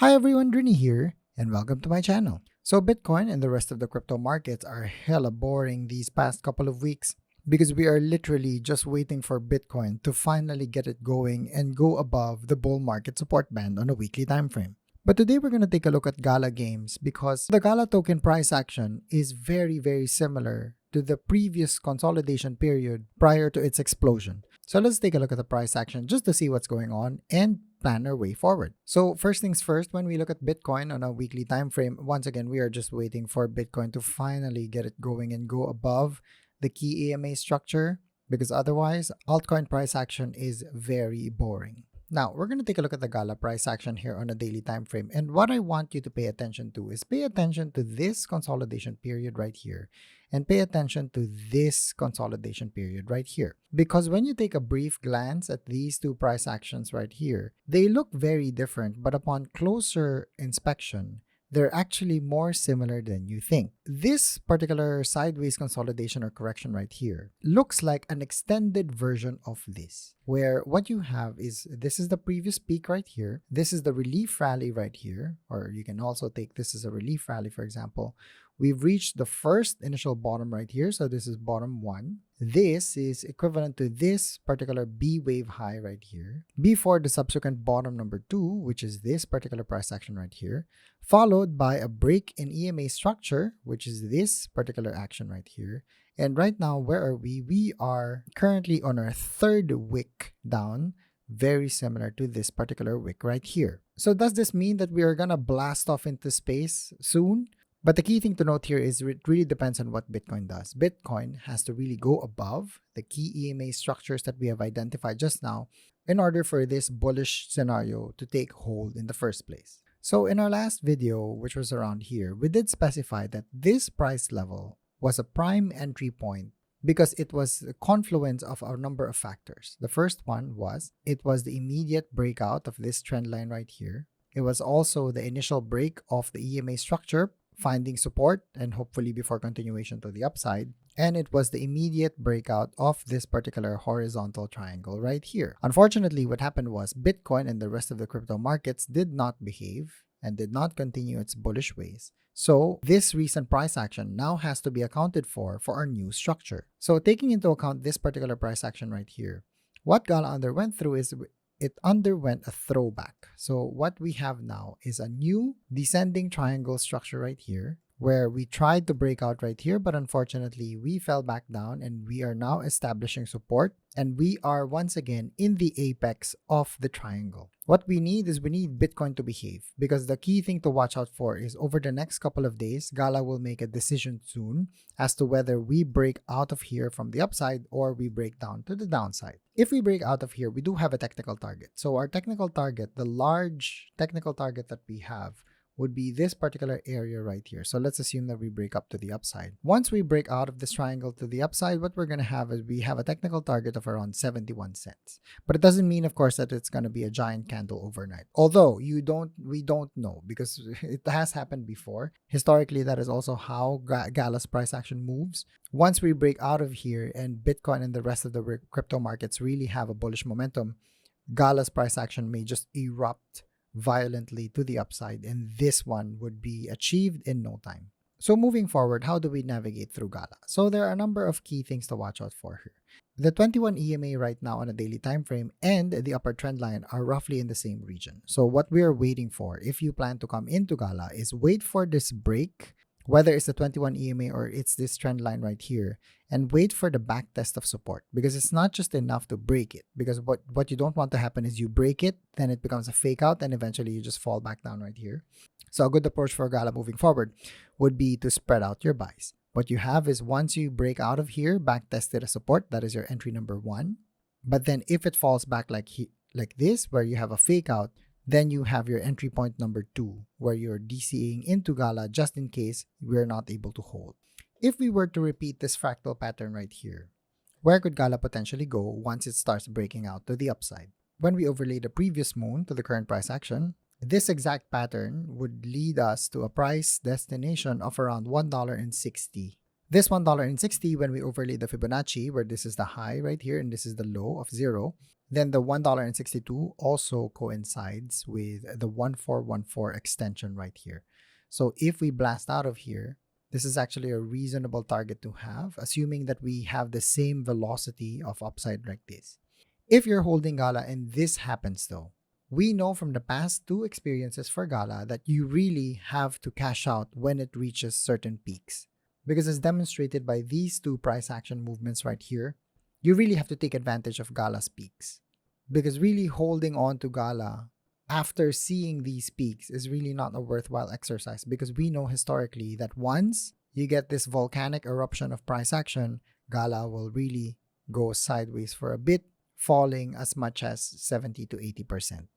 Hi everyone, Drini here, and welcome to my channel. So Bitcoin and the rest of the crypto markets are hella boring these past couple of weeks because we are literally just waiting for Bitcoin to finally get it going and go above the bull market support band on a weekly time frame. But today we're going to take a look at GALA Games because the GALA token price action is very similar to the previous consolidation period prior to its explosion. So let's take a look at the price action just to see what's going on and plan our way forward. So first things first, when we look at Bitcoin on a weekly time frame, once again, we are just waiting for Bitcoin to finally get it going and go above the key EMA structure because otherwise altcoin price action is very boring. Now, we're going to take a look at the GALA price action here on a daily time frame. And what I want you to pay attention to is pay attention to this consolidation period right here and pay attention to this consolidation period right here. Because when you take a brief glance at these two price actions right here, they look very different, but upon closer inspection, they're actually more similar than you think. This particular sideways consolidation or correction right here looks like an extended version of this, where what you have is this is the previous peak right here. This is the relief rally right here, or you can also take this as a relief rally, for example. We've reached the first initial bottom right here. So this is bottom one. This is equivalent to this particular B wave high right here before the subsequent bottom number 2, which is this particular price action right here, followed by a break in EMA structure, which is this particular action right here. And right now, where are we? We are currently on our third wick down, very similar to this particular wick right here. So does this mean that we are going to blast off into space soon? But the key thing to note here is it really depends on what Bitcoin does. Bitcoin has to really go above the key EMA structures that we have identified just now in order for this bullish scenario to take hold in the first place. So in our last video, which was around here, we did specify that this price level was a prime entry point because it was a confluence of a number of factors. The first one was it was the immediate breakout of this trend line right here. It was also the initial break of the EMA structure, finding support and hopefully before continuation to the upside. And it was the immediate breakout of this particular horizontal triangle right here. Unfortunately, what happened was Bitcoin and the rest of the crypto markets did not behave and did not continue its bullish ways. So this recent price action now has to be accounted for our new structure. So taking into account this particular price action right here, what GALA underwent through is it underwent a throwback. So what we have now is a new descending triangle structure right here where we tried to break out right here, but unfortunately we fell back down and we are now establishing support and we are once again in the apex of the triangle. What we need is we need Bitcoin to behave because the key thing to watch out for is over the next couple of days, GALA will make a decision soon as to whether we break out of here from the upside or we break down to the downside. If we break out of here, we do have a technical target. So our technical target, the large technical target that we have, would be this particular area right here. So let's assume that we break up to the upside. Once we break out of this triangle to the upside, what we're going to have is we have a technical target of around 71 cents. But it doesn't mean, of course, that it's going to be a giant candle overnight. Although we don't know because it has happened before. Historically, that is also how GALA's price action moves. Once we break out of here and Bitcoin and the rest of the crypto markets really have a bullish momentum, GALA's price action may just erupt violently to the upside, and this one would be achieved in no time. So moving forward, how do we navigate through GALA? So there are a number of key things to watch out for here. The 21 EMA right now on a daily time frame and the upper trend line are roughly in the same region. So what we are waiting for, if you plan to come into GALA, is wait for this break, whether it's the 21 EMA or it's this trend line right here, and wait for the back test of support because it's not just enough to break it, because what you don't want to happen is you break it, then it becomes a fake out, and eventually you just fall back down right here. So a good approach for GALA moving forward would be to spread out your buys. What you have is once you break out of here, back tested a support, that is your entry number 1. But then if it falls back like this, where you have a fake out, then you have your entry point number 2, where you're DCing into GALA just in case we're not able to hold. If we were to repeat this fractal pattern right here, where could GALA potentially go once it starts breaking out to the upside? When we overlay the previous moon to the current price action, this exact pattern would lead us to a price destination of around $1.60. This $1.60, when we overlay the Fibonacci, where this is the high right here and this is the low of 0, Then the $1.62 also coincides with the 1414 extension right here. So if we blast out of here, this is actually a reasonable target to have, assuming that we have the same velocity of upside like this. If you're holding GALA and this happens though, we know from the past two experiences for GALA that you really have to cash out when it reaches certain peaks. Because as demonstrated by these two price action movements right here, you really have to take advantage of GALA's peaks. Because really holding on to GALA after seeing these peaks is really not a worthwhile exercise, because we know historically that once you get this volcanic eruption of price action, GALA will really go sideways for a bit, falling as much as 70 to 80%.